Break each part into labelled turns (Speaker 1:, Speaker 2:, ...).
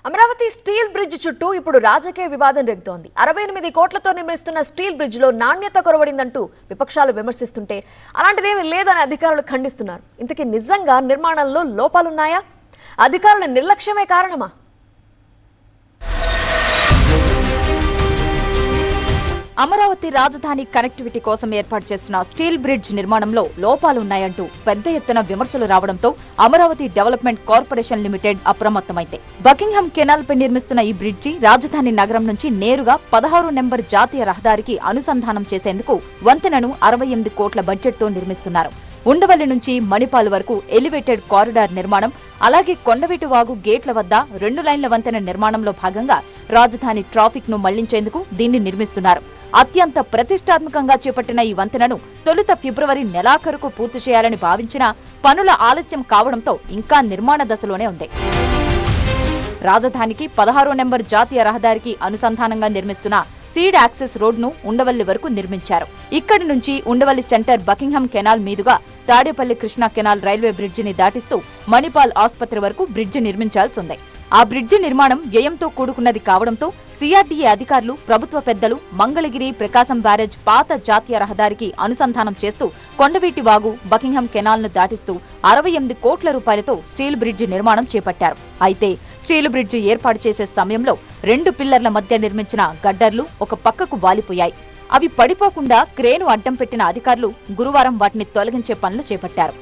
Speaker 1: Amaravati steel bridge చుట్టూ ఇప్పుడు రాజకీయ వివాదం రేగుతోంది. 68 కోట్లతో నిర్మిస్తున్న స్టీల్ బ్రిడ్జ్ లో నాణ్యత కొరవడిందంటూ విపక్షాలు విమర్శిస్తుంటే అలాంటిదేమీ లేదని అధికారులు ఖండిస్తున్నారు. ఇంతకీ నిజంగా నిర్మాణంలో లోపాలున్నాయా? అధికారుల నిర్లక్ష్యమే కారణమా?
Speaker 2: అమరావతి రాజధాని కనెక్టివిటీ కోసం ఏర్పాటు చేస్తున్న స్టీల్ బ్రిడ్జ్ నిర్మాణంలో లోపాలున్నాయంటూ పెద్ద ఎత్తున విమర్శలు రావడంతో అమరావతి డెవలప్మెంట్ కార్పొరేషన్ లిమిటెడ్ అప్రమత్తమైంది. బకింగ్హామ్ కెనాల్ పై నిర్మిస్తున్న ఈ బ్రిడ్జి రాజధాని నగరం నుంచి నేరుగా 16 నెంబర్ జాతీయ రహదారికి అనుసంధానం చేసేందుకు వంతెనను 68 కోట్ల బడ్జెట్తో నిర్మిస్తున్నారు. ఉండవల్లి నుంచి మణిపాల్ వరకు ఎలివేటెడ్ కారిడార్ నిర్మాణం, అలాగే కొండవీటి వాగు గేట్ల వద్ద 2 లైన్ల వంతెన నిర్మాణంలో భాగంగా రాజధాని ట్రాఫిక్ ను మళ్లించేందుకు దీన్ని నిర్మిస్తున్నారు. అత్యంత ప్రతిష్టాత్మకంగా చేపట్టిన ఈ వంతెనను తొలుత ఫిబ్రవరి నెలాఖరుకు పూర్తి చేయాలని భావించినా పనుల ఆలస్యం కావడంతో ఇంకా నిర్మాణ దశలోనే ఉంది. రాజధానికి 16 నెంబర్ జాతీయ రహదారికి అనుసంధానంగా నిర్మిస్తున్న సీడ్ యాక్సెస్ రోడ్ ను ఉండవల్లి వరకు నిర్మించారు. ఇక్కడి నుంచి ఉండవల్లి సెంటర్ బకింగ్హామ్ కెనాల్ మీదుగా తాడేపల్లి కృష్ణా కెనాల్ రైల్వే బ్రిడ్జిని దాటిస్తూ మణిపాల్ ఆసుపత్రి వరకు బ్రిడ్జి నిర్మించాల్సి ఉంది. ఆ బ్రిడ్జి నిర్మాణం వ్యయంతో కూడుకున్నది కావడంతో సిఆర్డీఏ అధికారులు, ప్రభుత్వ పెద్దలు మంగళగిరి ప్రకాశం బ్యారేజ్ పాత జాతీయ రహదారికి అనుసంధానం చేస్తూ కొండవీటి వాగు బకింగ్హామ్ కెనాల్ ను దాటిస్తూ 68 కోట్ల రూపాయలతో స్టీల్ బ్రిడ్జి నిర్మాణం చేపట్టారు. అయితే స్టీల్ బ్రిడ్జి ఏర్పాటు చేసే సమయంలో 2 పిల్లర్ల మధ్య నిర్మించిన గడ్డర్లు ఒక పక్కకు వాలిపోయాయి. అవి పడిపోకుండా క్రేను అడ్డం పెట్టిన అధికారులు గురువారం వాటిని తొలగించే పనులు చేపట్టారు.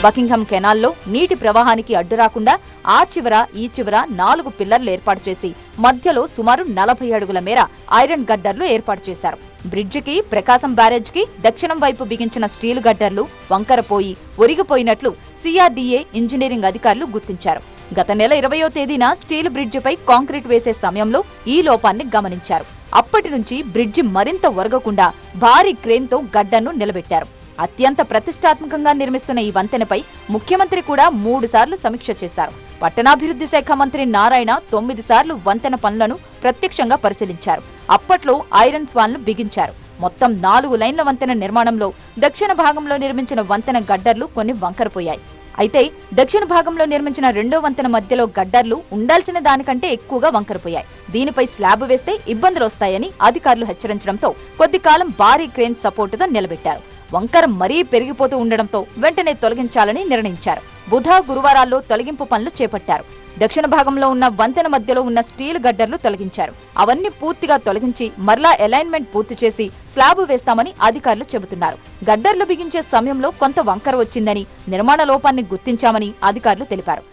Speaker 2: బకింగ్హామ్ కెనాల్లో నీటి ప్రవాహానికి అడ్డు రాకుండా ఆ చివర ఈ చివర 4 పిల్లర్లు ఏర్పాటు చేసి మధ్యలో సుమారు 40 అడుగుల మేర ఐరన్ గడ్డర్లు ఏర్పాటు చేశారు. బ్రిడ్జికి ప్రకాశం బ్యారేజ్ కి దక్షిణం వైపు బిగించిన స్టీల్ గడ్డర్లు వంకరపోయి ఒరిగిపోయినట్లు సిఆర్డీఏ ఇంజనీరింగ్ అధికారులు గుర్తించారు. గత నెల 20వ తేదీన స్టీల్ బ్రిడ్జిపై కాంక్రీట్ వేసే సమయంలో ఈ లోపాన్ని గమనించారు. అప్పటి నుంచి బ్రిడ్జి మరింత ఒరగకుండా భారీ క్రేన్తో గడ్డను నిలబెట్టారు. అత్యంత ప్రతిష్టాత్మకంగా నిర్మిస్తున్న ఈ వంతెనపై ముఖ్యమంత్రి కూడా 3 సార్లు సమీక్ష చేశారు. పట్టణాభివృద్ధి శాఖ మంత్రి నారాయణ 9 సార్లు వంతెన పనులను ప్రత్యక్షంగా పరిశీలించారు. అప్పట్లో ఐరన్ స్వాన్లు బిగించారు. మొత్తం 4 లైన్ల వంతెన నిర్మాణంలో దక్షిణ భాగంలో నిర్మించిన వంతెన గడ్డర్లు కొన్ని వంకరపోయాయి. అయితే దక్షిణ భాగంలో నిర్మించిన 2వ వంతెన మధ్యలో గడ్డర్లు ఉండాల్సిన దానికంటే ఎక్కువగా వంకరపోయాయి. దీనిపై స్లాబ్ వేస్తే ఇబ్బందులు వస్తాయని అధికారులు హెచ్చరించడంతో కొద్ది కాలం భారీ క్రేన్ సపోర్టుతో నిలబెట్టారు. వంకర మరీ పెరిగిపోతూ ఉండడంతో వెంటనే తొలగించాలని నిర్ణయించారు. బుధ, గురువారాల్లో తొలగింపు పనులు చేపట్టారు. దక్షిణ భాగంలో ఉన్న వంతెన మధ్యలో ఉన్న స్టీల్ గడ్డర్లు తొలగించారు. అవన్నీ పూర్తిగా తొలగించి మరలా అలైన్మెంట్ పూర్తి చేసి స్లాబ్ వేస్తామని అధికారులు చెబుతున్నారు. గడ్డర్లు బిగించే సమయంలో కొంత వంకర వచ్చిందని, నిర్మాణ లోపాన్ని గుర్తించామని అధికారులు తెలిపారు.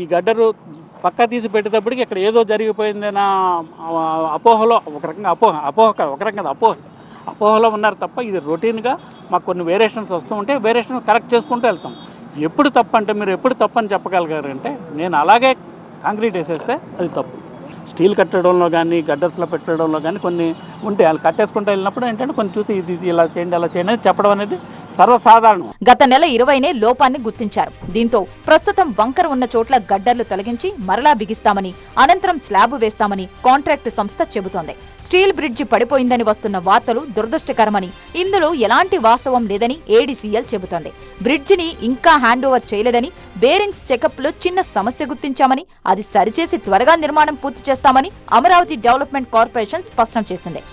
Speaker 3: ఈ గడ్డరు పక్క తీసి పెట్టేటప్పటికి ఇక్కడ ఏదో జరిగిపోయిందన్న అపోహలో అపోహలో ఉన్నారు తప్ప ఇది రొటీన్గా మాకు కొన్ని వేరియేషన్స్ వస్తూ ఉంటే వేరియేషన్స్ కరెక్ట్ చేసుకుంటూ వెళ్తాం. ఎప్పుడు తప్పు అంటే మీరు ఎప్పుడు తప్పు అని చెప్పగలిగారంటే నేను అలాగే కాంక్రీట్ వేసేస్తే అది తప్పు. స్టీల్ కట్టడంలో కానీ గడ్డర్స్లో పెట్టడంలో కానీ కొన్ని ఉంటే వాళ్ళు కట్టేసుకుంటూ వెళ్ళినప్పుడు ఏంటంటే కొన్ని చూసి ఇది ఇలా చేయండి అలా చేయండి అని చెప్పడం అనేది సర్వసాధారణం.
Speaker 2: గత నెల 20నే లోపాన్ని గుర్తించారు. దీంతో ప్రస్తుతం వంకర ఉన్న చోట్ల గడ్డర్లు తొలగించి మరలా బిగిస్తామని, అనంతరం స్లాబ్ వేస్తామని కాంట్రాక్టు సంస్థ చెబుతోంది. స్టీల్ బ్రిడ్జి పడిపోయిందని వస్తున్న వార్తలు దురదృష్టకరమని, ఇందులో ఎలాంటి వాస్తవం లేదని ఏడీసీఎల్ చెబుతోంది. బ్రిడ్జిని ఇంకా హ్యాండ్ ఓవర్ చేయలేదని, బేరింగ్స్ చెకప్ లో చిన్న సమస్య గుర్తించామని, అది సరిచేసి త్వరగా నిర్మాణం పూర్తి చేస్తామని అమరావతి డెవలప్మెంట్ కార్పొరేషన్ స్పష్టం చేసింది.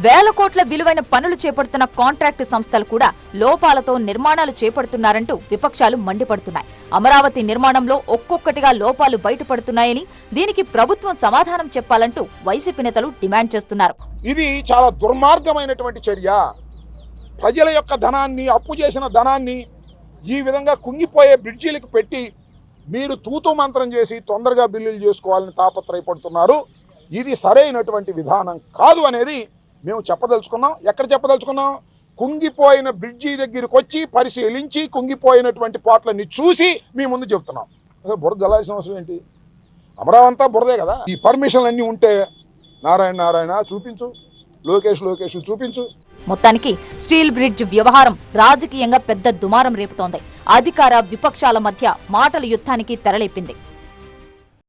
Speaker 2: వేల కోట్ల విలువైన పనులు చేపడుతున్న కాంట్రాక్టు సంస్థలు కూడా లోపాలతో నిర్మాణాలు చేపడుతున్నారంటూ విపక్షాలు మండిపడుతున్నాయి. అమరావతి నిర్మాణంలో ఒక్కొక్కటిగా లోపాలు బయటపడుతున్నాయని, దీనికి ప్రభుత్వం సమాధానం చెప్పాలంటూ వైసీపీ నేతలు డిమాండ్ చేస్తున్నారు.
Speaker 4: ఇది చాలా దుర్మార్గమైనటువంటి చర్య. ప్రజల యొక్క ధనాన్ని, అప్పు చేసిన ధనాన్ని ఈ విధంగా కుంగిపోయే బ్రిడ్జీలకు పెట్టి మీరు తూతూ మంత్రం చేసి తొందరగా బిల్లులు చేసుకోవాలని తాపత్రయపడుతున్నారు. ఇది సరైనటువంటి విధానం కాదు అనేది మేము చెప్పదలుచుకున్నాం. ఎక్కడ చెప్పదలుచుకున్నాం? కుంగిపోయిన బ్రిడ్జి దగ్గరికి వచ్చి పరిశీలించి కుంగిపోయినటువంటి పాటలన్నీ చూసి మీ ముందు చెప్తున్నాం. బురద జలాల్సిన అవసరం ఏంటి? అమరావంతా బురదే కదా. ఈ పర్మిషన్లు అన్నీ ఉంటే నారాయణ చూపించు, లోకేష్ చూపించు.
Speaker 2: మొత్తానికి స్టీల్ బ్రిడ్జ్ వ్యవహారం రాజకీయంగా పెద్ద దుమారం రేపుతోంది. అధికార విపక్షాల మధ్య మాటల యుద్ధానికి తెరలేపింది.